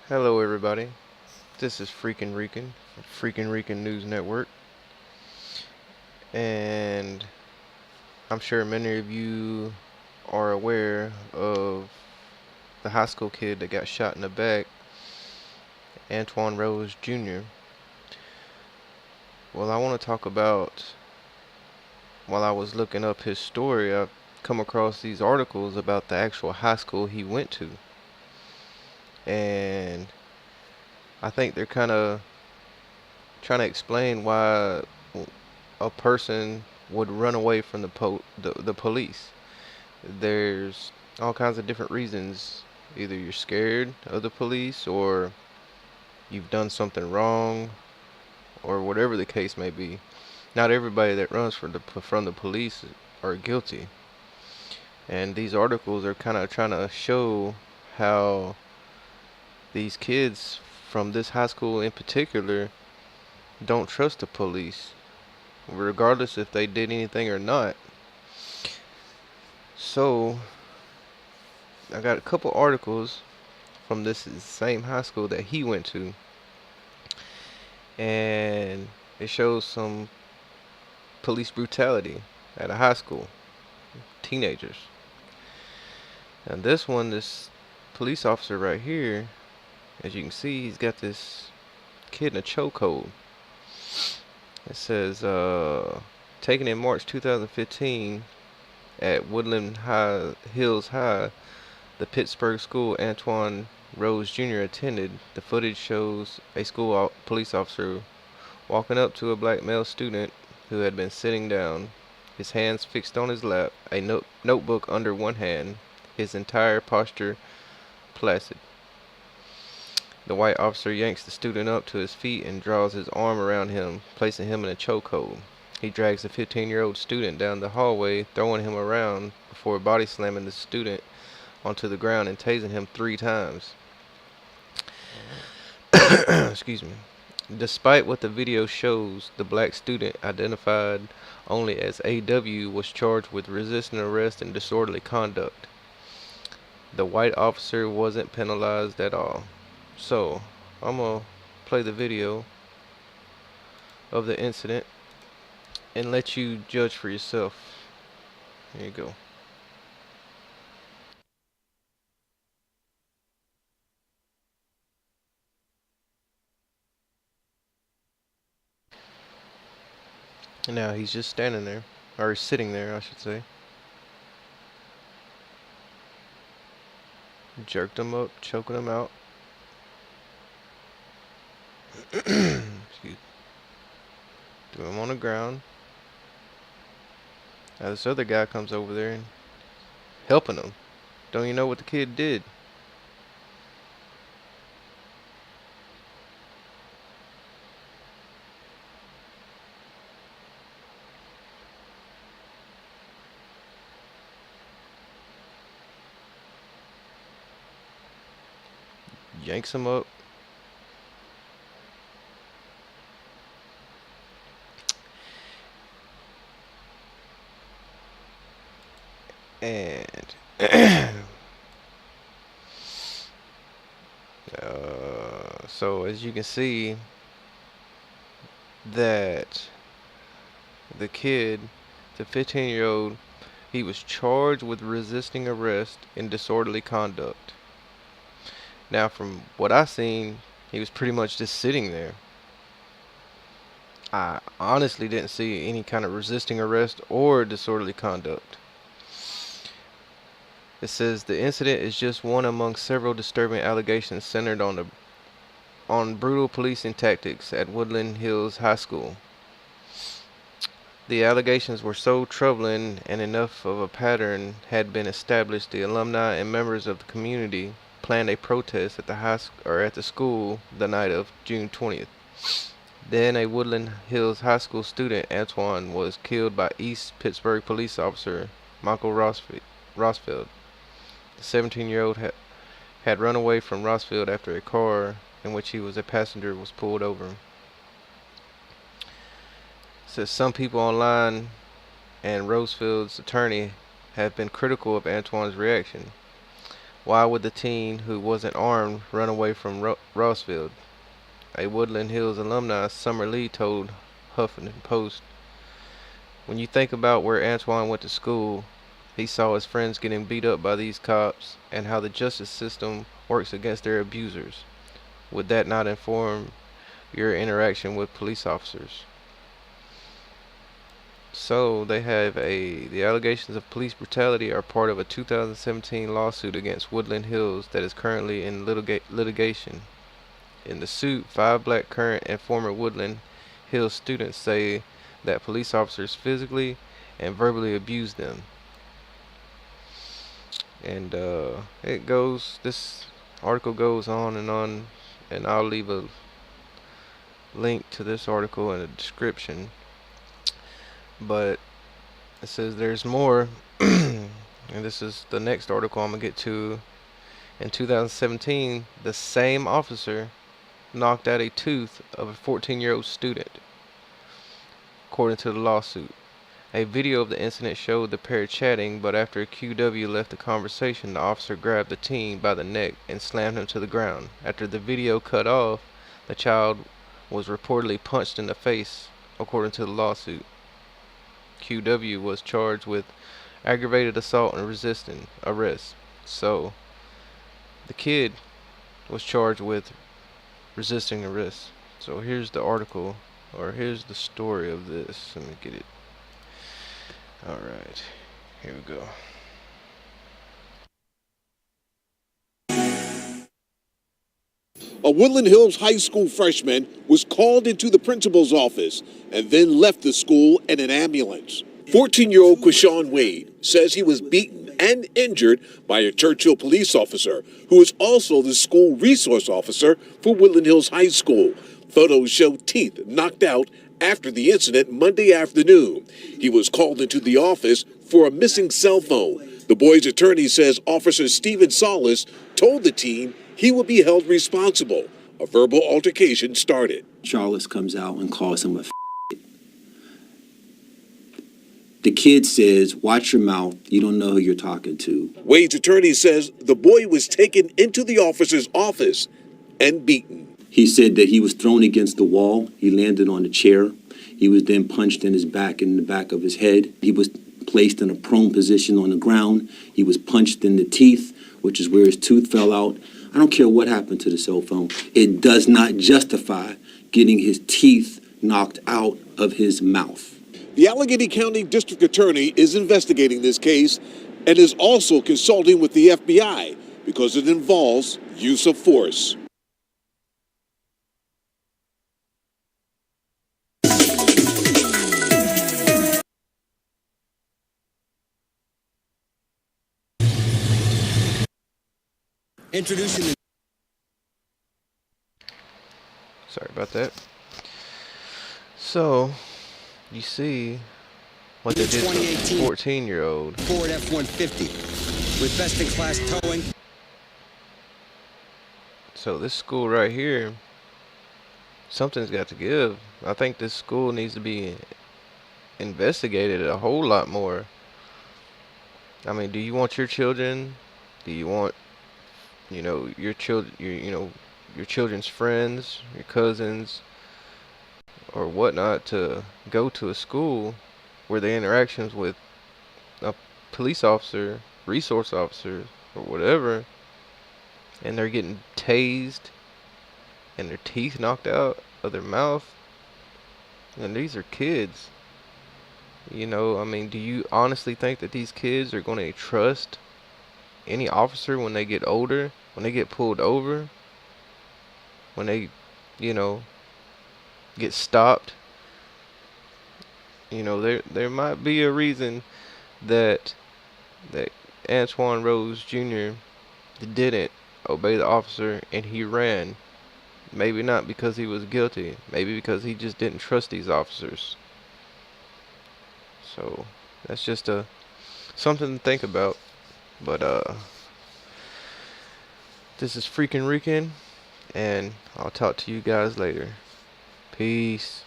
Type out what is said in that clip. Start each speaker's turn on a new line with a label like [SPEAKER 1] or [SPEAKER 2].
[SPEAKER 1] Hello, everybody. This is Freakin' Rican News Network, and I'm sure many of you are aware of the high school kid that got shot in the back, Antwon Rose Jr. Well, I want to talk about, while I was looking up his story, I've come across these articles about the actual high school he went to, and I think they're kind of trying to explain why a person would run away from the police. There's all kinds of different reasons. Either you're scared of the police, or you've done something wrong, or whatever the case may be. Not everybody that runs from the police are guilty. And these articles are kind of trying to show how these kids from this high school in particular don't trust the police, regardless if they did anything or not. So, I got a couple articles from this same high school that he went to, and it shows some police brutality at a high school, teenagers. And this police officer right here, as you can see, he's got this kid in a chokehold. It says, taken in March 2015 at Woodland Hills High, the Pittsburgh school Antwon Rose Jr. attended. The footage shows a school police officer walking up to a black male student who had been sitting down, his hands fixed on his lap, a notebook under one hand, his entire posture placid. The white officer yanks the student up to his feet and draws his arm around him, placing him in a chokehold. He drags the 15-year-old student down the hallway, throwing him around before body slamming the student onto the ground and tasing him 3 times. Excuse me. Despite what the video shows, the black student, identified only as AW, was charged with resisting arrest and disorderly conduct. The white officer wasn't penalized at all. So, I'm going to play the video of the incident and let you judge for yourself. Here you go. And now he's just standing there, or he's sitting there, I should say. Jerked him up, choking him out. Excuse. Threw him on the ground. Now this other guy comes over there and helping him. Don't even know what the kid did. Yanks him up. And so as you can see, that the kid, the 15-year-old, he was charged with resisting arrest and disorderly conduct. Now, from what I seen, he was pretty much just sitting there. I honestly didn't see any kind of resisting arrest or disorderly conduct. It says the incident is just one among several disturbing allegations centered on brutal policing tactics at Woodland Hills High School. The allegations were so troubling and enough of a pattern had been established, the alumni and members of the community planned a protest at the school the night of June 20th. Then a Woodland Hills High School student, Antwon, was killed by East Pittsburgh police officer Michael Rosfield. The 17-year-old had run away from Rosfield after a car in which he was a passenger was pulled over. Says some people online and Rosefield's attorney have been critical of Antwon's reaction. Why would the teen who wasn't armed run away from Rossfield? A Woodland Hills alumni, Summer Lee, told Huffington Post, "When you think about where Antwon went to school, he saw his friends getting beat up by these cops and how the justice system works against their abusers. Would that not inform your interaction with police officers?" So they have the allegations of police brutality are part of a 2017 lawsuit against Woodland Hills that is currently in litigation. In the suit, 5 black current and former Woodland Hills students say that police officers physically and verbally abused them. And this article goes on, and I'll leave a link to this article in the description. But it says there's more, and this is the next article I'm gonna get to. In 2017, the same officer knocked out a tooth of a 14-year-old student, according to the lawsuit. A video of the incident showed the pair chatting, but after QW left the conversation, the officer grabbed the teen by the neck and slammed him to the ground. After the video cut off, the child was reportedly punched in the face, according to the lawsuit. QW was charged with aggravated assault and resisting arrest. So, the kid was charged with resisting arrest. So here's the article, or here's the story of this. Let me get it. Alright, here we go.
[SPEAKER 2] A Woodland Hills High School freshman was called into the principal's office and then left the school in an ambulance. 14-year-old Quashawn Wade says he was beaten and injured by a Churchill police officer who is also the school resource officer for Woodland Hills High School. Photos show teeth knocked out after the incident Monday afternoon. He was called into the office for a missing cell phone. The boy's attorney says Officer Stephen Solis told the teen he will be held responsible. A verbal altercation started.
[SPEAKER 3] Charles comes out and calls him a The kid says, "Watch your mouth. You don't know who you're talking to."
[SPEAKER 2] Wade's attorney says the boy was taken into the officer's office and beaten.
[SPEAKER 3] He said that he was thrown against the wall. He landed on a chair. He was then punched in his back and in the back of his head. He was placed in a prone position on the ground. He was punched in the teeth, which is where his tooth fell out. I don't care what happened to the cell phone. It does not justify getting his teeth knocked out of his mouth.
[SPEAKER 2] The Allegheny County District Attorney is investigating this case and is also consulting with the FBI because it involves use of force.
[SPEAKER 4] Introducing the
[SPEAKER 1] Sorry about that. So, you see what they did to a 14-year-old.
[SPEAKER 4] Ford F-150 with best-in-class towing.
[SPEAKER 1] So this school right here, something's got to give. I think this school needs to be investigated a whole lot more. I mean, do you want your children? Do you want, your children, your children's friends, your cousins, or whatnot to go to a school where the interactions with a police officer, resource officer, or whatever, and they're getting tased and their teeth knocked out of their mouth? And these are kids. I mean, do you honestly think that these kids are going to trust any officer when they get older, when they get pulled over, when they, get stopped? There might be a reason that Antwon Rose Jr. didn't obey the officer and he ran. Maybe not because he was guilty, maybe because he just didn't trust these officers. So that's just something to think about. But this is Freaking Rican, and I'll talk to you guys later. Peace.